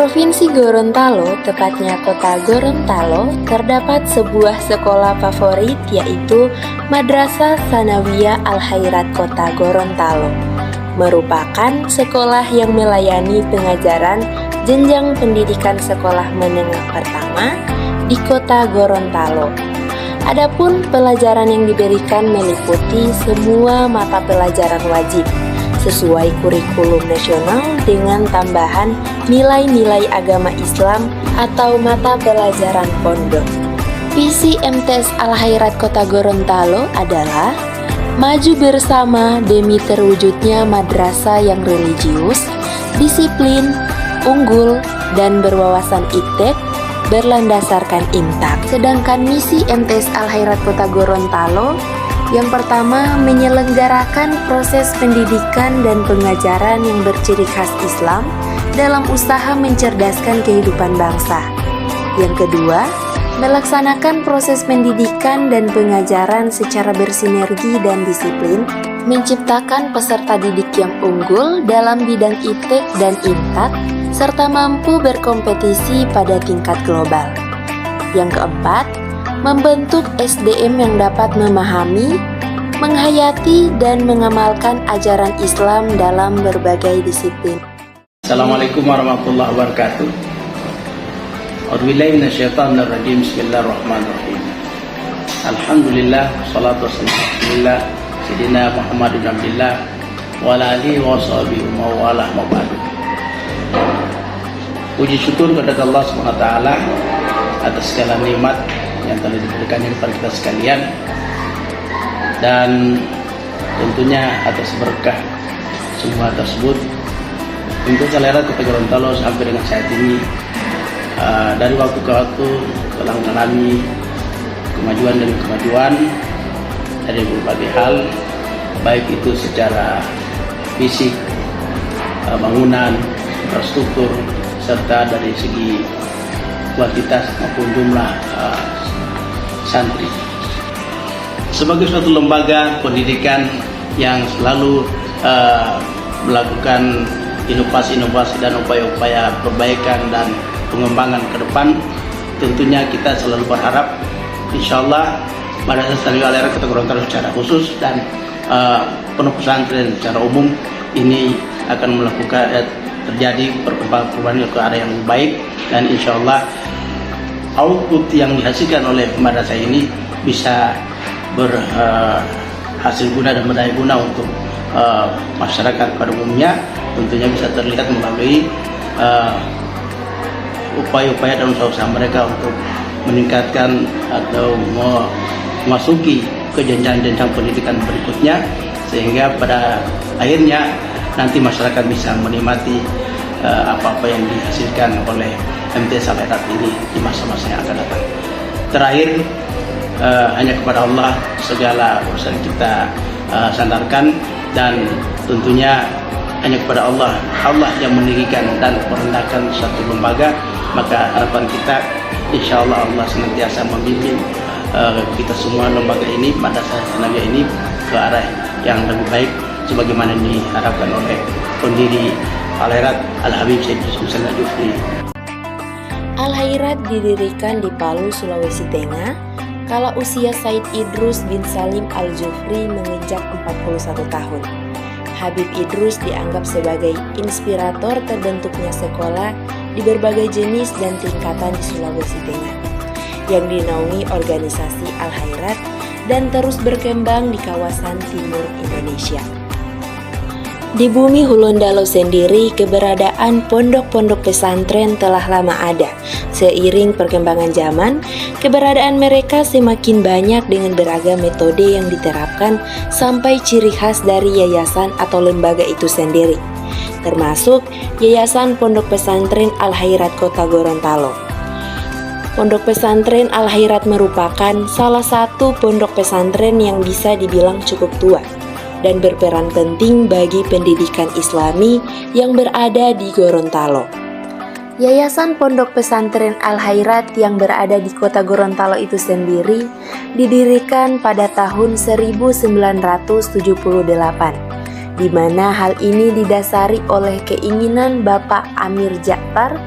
Provinsi Gorontalo, tepatnya kota Gorontalo, terdapat sebuah sekolah favorit yaitu Madrasah Tsanawiyah Al-Khairat Kota Gorontalo. Merupakan sekolah yang melayani pengajaran jenjang pendidikan sekolah menengah pertama di kota Gorontalo. Adapun pelajaran yang diberikan meliputi semua mata pelajaran wajib sesuai kurikulum nasional dengan tambahan nilai-nilai agama Islam atau mata pelajaran pondok. Visi MTS Al-Khairat Kota Gorontalo adalah maju bersama demi terwujudnya madrasah yang religius, disiplin, unggul, dan berwawasan iptek berlandasarkan imtak. Sedangkan misi MTS Al-Khairat Kota Gorontalo yang pertama, menyelenggarakan proses pendidikan dan pengajaran yang berciri khas Islam dalam usaha mencerdaskan kehidupan bangsa. Yang kedua, melaksanakan proses pendidikan dan pengajaran secara bersinergi dan disiplin, menciptakan peserta didik yang unggul dalam bidang iptek dan imtak, serta mampu berkompetisi pada tingkat global. Yang keempat, membentuk SDM yang dapat memahami, menghayati, dan mengamalkan ajaran Islam dalam berbagai disiplin. Assalamualaikum warahmatullahi wabarakatuh. A'udzubillahi minasyaitonirrajim. Bismillahirrahmanirrahim. Alhamdulillah, salatu wassalamu ala sayyidina Muhammadin Abdillah wa ala alihi wa sahbihi wa wala ma ba'du. Puji syukur kepada Allah Subhanahu wa taala atas segala nikmat yang telah diberikannya kepada kita sekalian, dan tentunya atas berkah semua tersebut untuk Al-Khairat Kota Gorontalo sampai dengan saat ini dari waktu ke waktu telah mengalami kemajuan demi kemajuan dari berbagai hal, baik itu secara fisik, bangunan, infrastruktur, serta dari segi kuantitas maupun jumlah santri. Sebagai suatu lembaga pendidikan yang selalu melakukan inovasi-inovasi dan upaya-upaya perbaikan dan pengembangan ke depan, tentunya kita selalu berharap insyaallah Madrasah Tsanawiyah Al-Khairat Kota Gorontalo secara khusus dan pondok pesantren secara umum ini akan melakukan terjadi perkembangan ke arah yang baik, dan insyaallah output yang dihasilkan oleh madrasah ini bisa berhasil guna dan berdaya guna untuk masyarakat pada umumnya. Tentunya bisa terlihat melalui upaya-upaya dan usaha-usaha mereka untuk meningkatkan atau memasuki ke jenjang-jenjang pendidikan berikutnya, sehingga pada akhirnya nanti masyarakat bisa menikmati apa-apa yang dihasilkan oleh MTS Al-Khairat ini di masa-masa yang akan datang. Terakhir, hanya kepada Allah segala urusan kita sandarkan, dan tentunya hanya kepada Allah yang meninggikan dan merendahkan satu lembaga. Maka harapan kita insyaallah Allah senantiasa membimbing kita semua lembaga ini, Madrasah Tsanawiyah ini, ke arah yang lebih baik sebagaimana diharapkan oleh pendiri Al-Khairat Al-Habib Syekh Yusuf Al-Jufri. Al-Khairat didirikan di Palu, Sulawesi Tengah, kala usia Said Idrus bin Salim Al-Jufri menginjak 41 tahun. Habib Idrus dianggap sebagai inspirator terbentuknya sekolah di berbagai jenis dan tingkatan di Sulawesi Tengah, yang dinaungi organisasi Al-Khairat dan terus berkembang di kawasan timur Indonesia. Di bumi Hulondalo sendiri, keberadaan pondok-pondok pesantren telah lama ada. Seiring perkembangan zaman, keberadaan mereka semakin banyak dengan beragam metode yang diterapkan sampai ciri khas dari yayasan atau lembaga itu sendiri, termasuk Yayasan Pondok Pesantren Al-Khairat Kota Gorontalo. Pondok Pesantren Al-Khairat merupakan salah satu pondok pesantren yang bisa dibilang cukup tua dan berperan penting bagi pendidikan Islami yang berada di Gorontalo. Yayasan Pondok Pesantren Al-Khairat yang berada di kota Gorontalo itu sendiri didirikan pada tahun 1978, di mana hal ini didasari oleh keinginan Bapak Amir Jakfar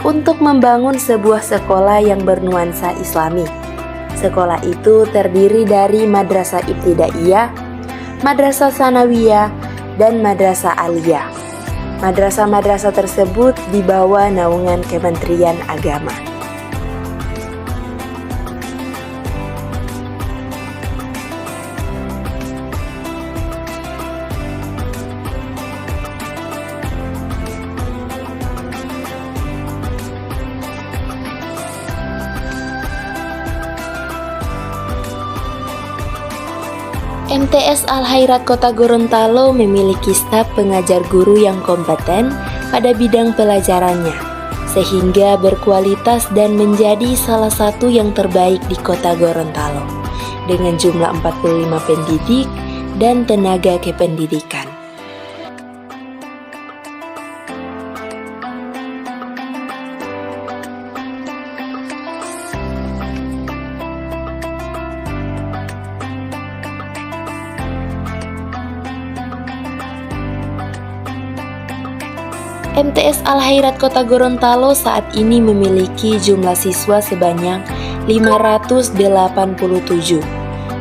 untuk membangun sebuah sekolah yang bernuansa Islami. Sekolah itu terdiri dari Madrasah Ibtidaiyah, Madrasah Sanawiyah, dan Madrasah Aliyah. Madrasah-madrasah tersebut di bawah naungan Kementerian Agama. MTS Al-Khairat Kota Gorontalo memiliki staf pengajar guru yang kompeten pada bidang pelajarannya, sehingga berkualitas dan menjadi salah satu yang terbaik di Kota Gorontalo, dengan jumlah 45 pendidik dan tenaga kependidikan. MTS Al-Khairat Kota Gorontalo saat ini memiliki jumlah siswa sebanyak 587,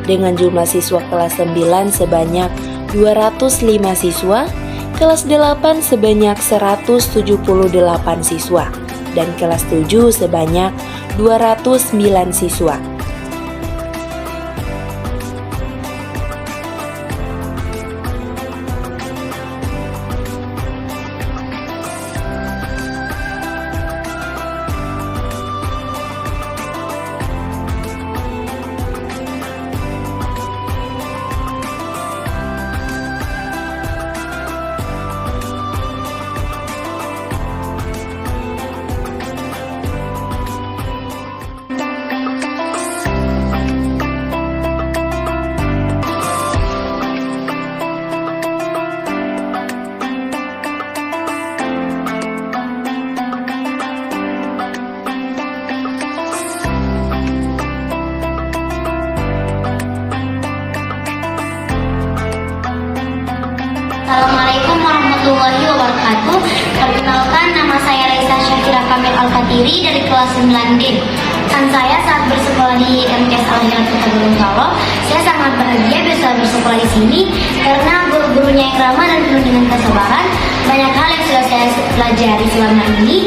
dengan jumlah siswa kelas 9 sebanyak 205 siswa, kelas 8 sebanyak 178 siswa, dan kelas 7 sebanyak 209 siswa. Assalamualaikum warahmatullahi wabarakatuh. Perkenalkan, nama saya Raisa Syakira Kamil Al-Katiri dari kelas 9D. Pesan saya saat bersekolah di MTS Al-Khairat Kota Gorontalo, saya sangat bahagia bisa bersekolah di sini karena guru-gurunya yang ramah dan penuh dengan kesabaran. Banyak hal yang sudah saya pelajari selama ini.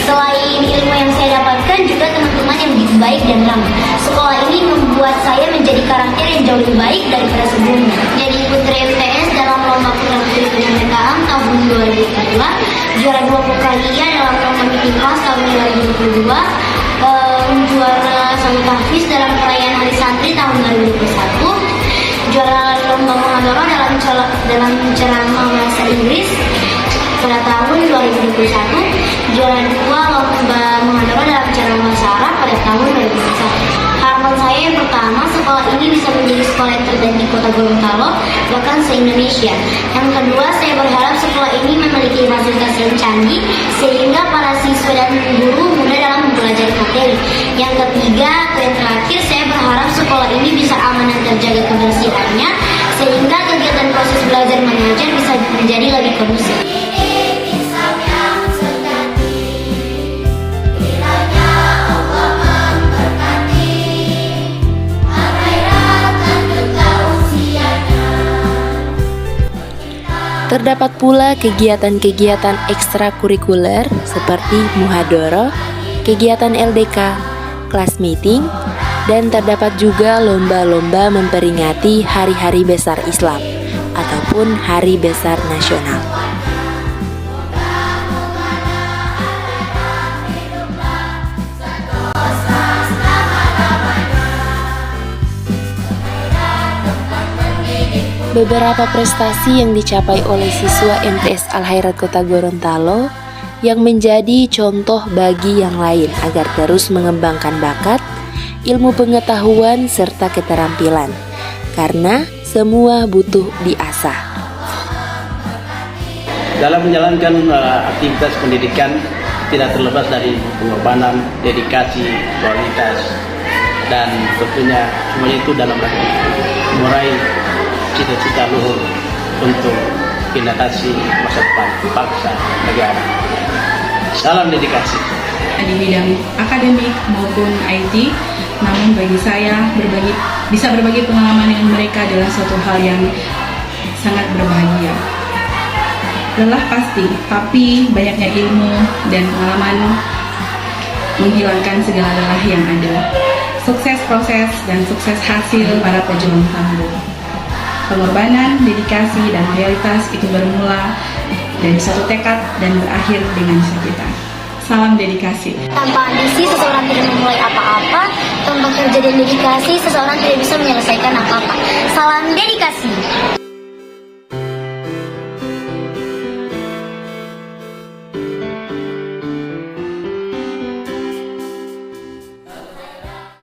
Selain ilmu yang saya dapatkan, juga teman-teman yang begitu baik dan ramah. Sekolah ini membuat saya menjadi karakter yang jauh lebih baik daripada sebelumnya. Jadi putri MTS dalam lomba putra putri kemerdekaan tahun 2022, juara 2 Vokalia dalam lomba meeting class tahun 2022, juara 1 tahfiz dalam perayaan Hari Santri tahun 2021, juara lomba muhadharah dalam ceramah bahasa Inggris pada tahun 2021, juara 2 lomba muhadharah dalam ceramah bahasa Arab pada tahun 2021. Harapan saya yang pertama, sekolah ini bisa menjadi sekolah yang terbaik di Kota Gorontalo, bahkan se-Indonesia. Yang kedua, saya berharap sekolah ini memiliki fasilitas yang canggih, sehingga para siswa dan guru mudah dalam mempelajari materi. Yang ketiga, yang terakhir, saya berharap sekolah ini bisa aman dan terjaga kebersihannya, sehingga kegiatan proses belajar mengajar bisa menjadi lebih kondusif. Terdapat pula kegiatan-kegiatan ekstrakurikuler seperti muhadharah, kegiatan LDK, kelas meeting, dan terdapat juga lomba-lomba memperingati hari-hari besar Islam ataupun hari besar nasional. Beberapa prestasi yang dicapai oleh siswa MTS Al-Khairat Kota Gorontalo yang menjadi contoh bagi yang lain agar terus mengembangkan bakat, ilmu pengetahuan, serta keterampilan, karena semua butuh diasah. Dalam menjalankan aktivitas pendidikan tidak terlepas dari pengorbanan, dedikasi, kualitas, dan tentunya semuanya itu dalam rangka meraih cita-cita luhur untuk generasi masa depan bangsa negara. Salam dedikasi. di bidang akademik maupun IT. Namun bagi saya, bisa berbagi pengalaman dengan mereka adalah suatu hal yang sangat berbahagia. Lelah pasti, tapi banyaknya ilmu dan pengalaman menghilangkan segala lelah yang ada. Sukses proses dan sukses hasil para pejuang tangguh. Pengorbanan, dedikasi, dan loyalitas itu bermula dari suatu tekad dan berakhir dengan cita-cita. Salam dedikasi. Tanpa ambisi, seseorang tidak memulai apa-apa. Tanpa kerja dan dedikasi, seseorang tidak bisa menyelesaikan apa-apa. Salam dedikasi.